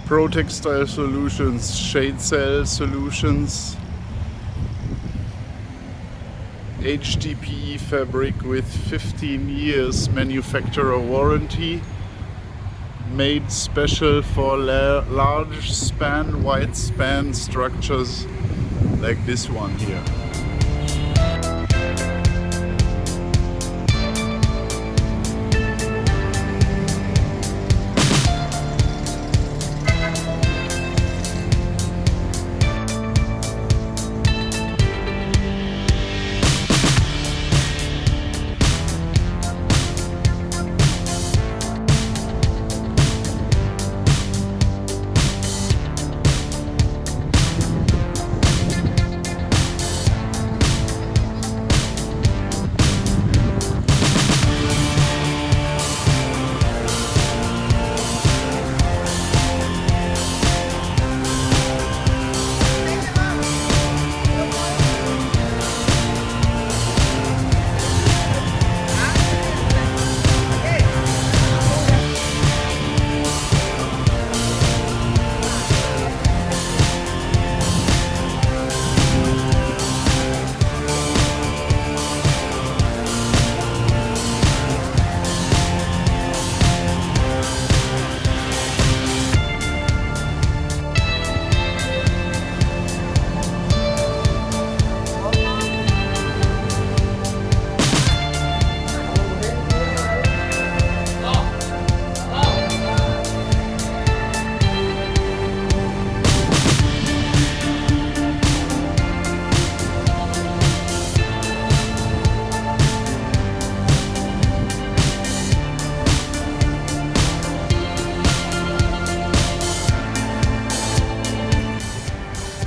Pro Textile Solutions, shade cell solutions, HDPE fabric with 15 years manufacturer warranty, made special for large span, wide span structures like this one here.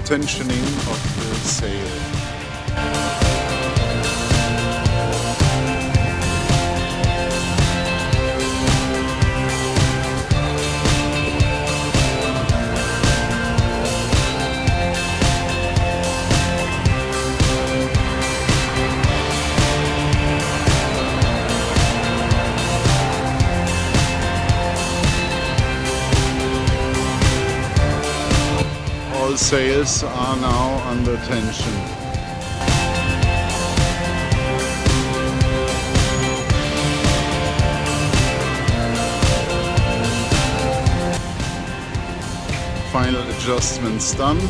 Tensioning of the sail. All sails are now under tension. Final adjustments done.